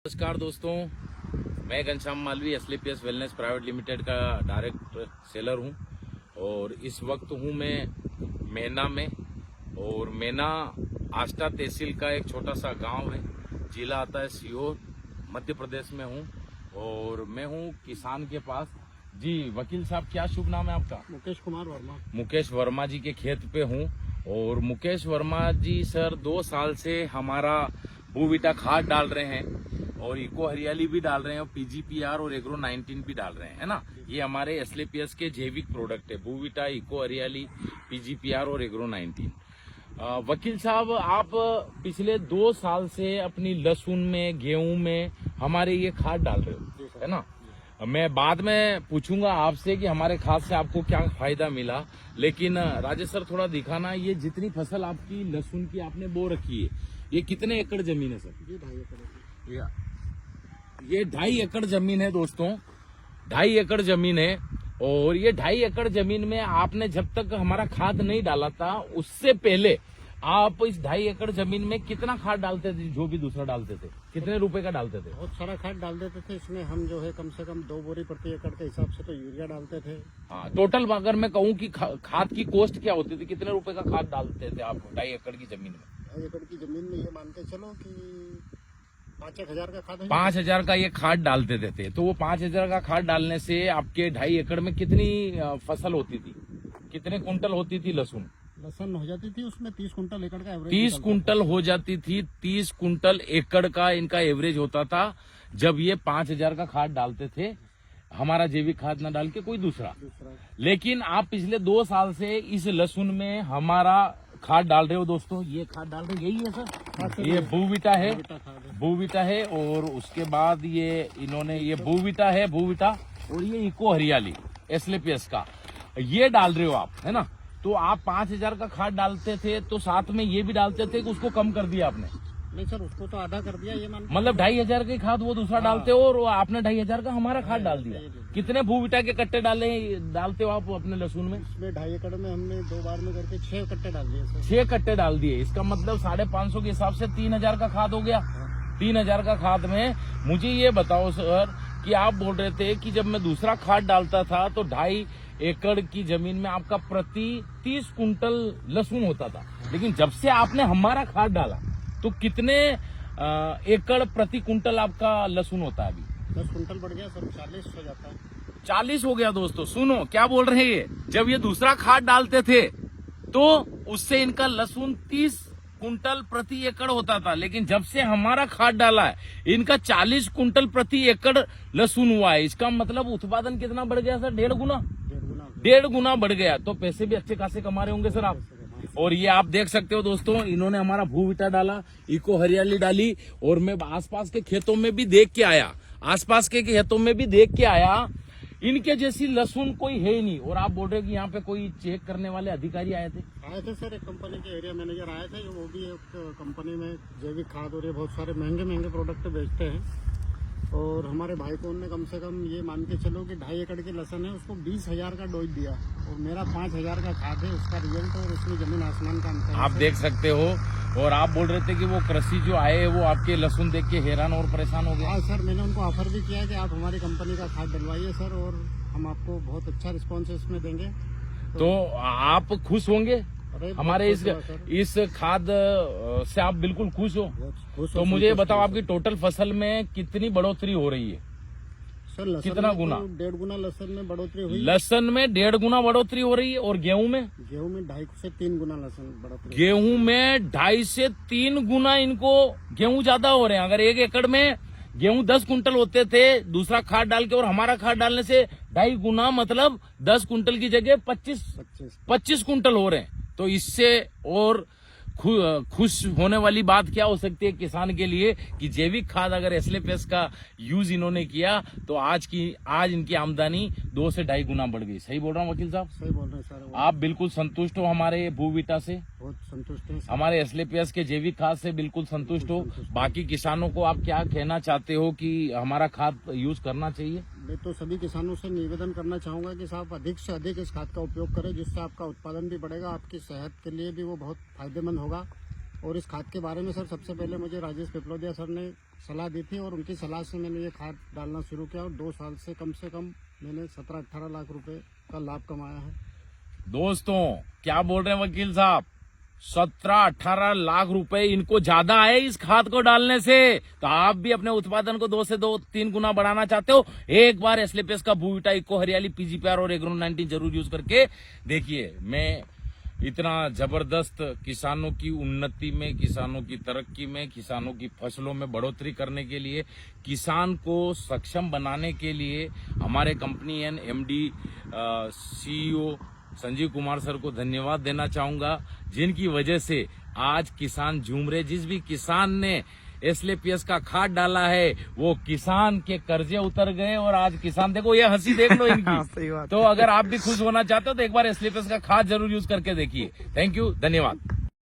नमस्कार दोस्तों, मैं Ghanshyam Malvi SLPS wellness private limited का डायरेक्ट सेलर हूं और इस वक्त हूं मैं मैना में। और मैना आष्टा तहसील का एक छोटा सा गांव है, जिला आता है सीहोर, मध्य प्रदेश में हूं। और मैं हूं किसान के पास। जी वकील साहब, क्या शुभ नाम है आपका? मुकेश कुमार वर्मा। मुकेश वर्मा जी के खेत पे हूं। और मुकेश वर्मा जी सर 2 साल से हमारा बूविटा खाद डाल रहे हैं और इको हरियाली भी डाल रहे हैं और पीजीपीआर और एग्रो 19 भी डाल रहे हैं, है ना। ये हमारे एसलीपीएस के जैविक प्रोडक्ट है, बूविटा, इको हरियाली, पीजीपीआर और एग्रो 19। वकील साहब, आप पिछले 2 साल से अपनी लहसुन में, गेहूं में हमारे ये खाद डाल रहे हो, है ना। मैं बाद में पूछूंगा आपसे कि हमारे खाद से आपको क्या फायदा मिला, लेकिन राजेश सर थोड़ा दिखाना, ये जितनी फसल आपकी लहसुन की आपने बो रखी है, ये कितने एकड़ जमीन है सर? ये 2.5 एकड़ है। ये 2.5 एकड़ जमीन है दोस्तों, 2.5 एकड़ जमीन है। और ये 2.5 एकड़ जमीन में आपने जब तक हमारा खाद नहीं डाला था, उससे पहले आप इस 2.5 एकड़ जमीन में कितना खाद डालते थे? जो भी दूसरा डालते थे, कितने रुपए का डालते थे? बहुत सारा खाद डाल देते थे। इसमें हम जो है कम से कम 2 बोरी प्रति एकड़ के हिसाब से तो यूरिया डालते थे। हाँ, टोटल अगर मैं कहूँ कि खाद की कॉस्ट क्या होती थी, कितने रुपए का खाद डालते थे आप 2.5 एकड़ की जमीन में? 2.5 एकड़ की जमीन में ये मान के चलो कि 5-1 हजार का खाद है। 5,000 का ये खाद डालते थे। तो वो 5,000 का खाद डालने से आपके 2.5 एकड़ में कितनी फसल होती थी? कितने कुंटल होती थी लहसुन? लहसुन हो जाती थी उसमें 30 कुंटल एकड़ का एवरेज। 30 कुंटल हो जाती थी। 30 कुंटल एकड़ का इनका एवरेज होता था जब ये 5,000 का खाद डालते थे, हमारा जैविक खाद न डाल के कोई दूसरा। लेकिन आप पिछले 2 साल से इस लहसुन में हमारा खाद डाल रहे हो दोस्तों। ये खाद डाल रहे, यही है सर? ये बूविटा है, बूविटा है। और उसके बाद ये इन्होंने, ये बूविटा है, बूविटा, और ये इको हरियाली एसलीपीएस का ये डाल रहे हो आप, है ना। तो आप 5,000 का खाद डालते थे तो साथ में ये भी डालते थे कि उसको कम कर दिया आपने? नहीं सर, उसको तो आधा कर दिया। ये मतलब 2,500 की खाद वो दूसरा डालते हो और आपने 2,500 का हमारा खाद डाल दिया। कितने बूविटा के कट्टे डालते हो आप अपने लहसुन में? इसमें 2.5 एकड़ में हमने 2 बार में करके 6 कट्टे डाल दिए सर। 6 कट्टे डाल दिए। इसका मतलब 550 के हिसाब से 3,000 का खाद हो गया। 3,000 का खाद में मुझे ये बताओ सर कि आप बोल रहे थे कि जब मैं दूसरा खाद डालता था तो 2.5 एकड़ की जमीन में आपका प्रति 30 कुंटल लहसुन होता था, लेकिन जब से आपने हमारा खाद डाला तो कितने एकड़ प्रति कुंटल आपका लहसुन होता है? अभी 10 कुंटल बढ़ गया सर, 40 हो जाता है। 40 हो गया दोस्तों। सुनो क्या बोल रहे हैं ये। जब ये दूसरा खाद डालते थे तो उससे इनका लहसुन 30 कुंटल प्रति एकड़ होता था, लेकिन जब से हमारा खाद डाला है इनका 40 कुंटल प्रति एकड़ लहसुन हुआ है। इसका मतलब उत्पादन कितना बढ़ गया सर? 1.5 गुना। 1.5 गुना बढ़ गया। तो पैसे भी अच्छे खासे कमा रहे होंगे सर आप। और ये आप देख सकते हो दोस्तों, इन्होंने हमारा बूविटा डाला, इको हरियाली डाली, और मैं आसपास के खेतों में भी देख के आया, इनके जैसी लहसुन कोई है ही नहीं। और आप बोल रहे हो कि यहाँ पे कोई चेक करने वाले अधिकारी आए थे सर। एक कंपनी के एरिया मैनेजर आए थे, वो भी एक कंपनी में जैविक खाद और ये बहुत सारे महंगे प्रोडक्ट बेचते हैं। और हमारे भाई को उन्होंने कम से कम ये मान के चलो कि 2.5 एकड़ की लहसुन है, उसको 20,000 का डोज दिया और मेरा 5,000 का खाद है। उसका रिजल्ट और उसमें जमीन आसमान का अंतर आप देख सकते हो। और आप बोल रहे थे कि वो कृषि जो आए वो आपके लहसुन देख के हैरान और परेशान हो गए। हाँ सर, मैंने उनको ऑफर भी किया कि आप हमारी कंपनी का खाद डलवाइए सर, और हम आपको बहुत अच्छा रिस्पॉन्स इसमें देंगे। तो आप खुश होंगे हमारे इस खाद से? आप बिल्कुल खुश हो? तो मुझे बताओ, आपकी टोटल फसल में कितनी बढ़ोतरी हो रही है सर? कितना गुना? 1.5 गुना लहसुन में बढ़ोतरी हुई। लहसुन में 1.5 गुना बढ़ोतरी हो रही है। और गेहूं में? गेहूं में 2.5 से 3 गुना लहसुन बढ़ोतरी। गेहूं में 2.5 से 3 गुना इनको गेहूं ज्यादा हो रहे हैं। अगर 1 एकड़ में गेहूं 10 कुंटल होते थे, दूसरा खाद डाल के और हमारा खाद डालने से 2.5 गुना, मतलब 10 कुंटल की जगह 25 कुंटल हो रहे हैं। तो इससे और खुश होने वाली बात क्या हो सकती है किसान के लिए कि जैविक खाद अगर एसलीपीएस का यूज इन्होंने किया तो आज इनकी आमदनी 2 से 2.5 गुना बढ़ गई। सही बोल रहा हूँ वकील साहब? सही बोल रहे हैं सर। आप बिल्कुल संतुष्ट हो हमारे बूविटा से? बहुत संतुष्ट हैं। हमारे एसलीपीएस के जैविक खाद से बिल्कुल संतुष्ट हो? बाकी किसानों को आप क्या कहना चाहते हो कि हमारा खाद यूज करना चाहिए? मैं तो सभी किसानों से निवेदन करना चाहूंगा कि साहब अधिक से अधिक इस खाद का उपयोग करें, जिससे आपका उत्पादन भी बढ़ेगा, आपकी सेहत के लिए भी वो बहुत फायदेमंद होगा। और इस खाद के बारे में सर सबसे पहले मुझे राजेश पिपलोदिया सर ने सलाह दी थी और उनकी सलाह से मैंने ये खाद डालना शुरू किया और 2 साल से कम मैंने 17-18 लाख रुपए का लाभ कमाया है। दोस्तों क्या बोल रहे हैं वकील साहब, 17-18 लाख रुपए इनको ज्यादा आए इस खाद को डालने से। तो आप भी अपने उत्पादन को 2 से 3 गुना बढ़ाना चाहते हो, एक बार एस्लेपियस का बूविटा इको हरियाली पीजीपीआर और एग्रो 19 जरूर यूज करके देखिए। मैं इतना जबरदस्त किसानों की उन्नति में, किसानों की तरक्की में, किसानों की फसलों में बढ़ोतरी करने के लिए, किसान को सक्षम बनाने के लिए हमारे company MD CEO Sanjeev Kumar sir को धन्यवाद देना चाहूंगा, जिनकी वजह से आज किसान झूम रहे। जिस भी किसान ने एस्लेपियस का खाद डाला है वो किसान के कर्जे उतर गए और आज किसान, देखो ये हंसी देख लो इनकी। सही बात। तो अगर आप भी खुश होना चाहते हो तो एक बार एस्लेपियस का खाद जरूर यूज करके देखिए। थैंक यू, धन्यवाद।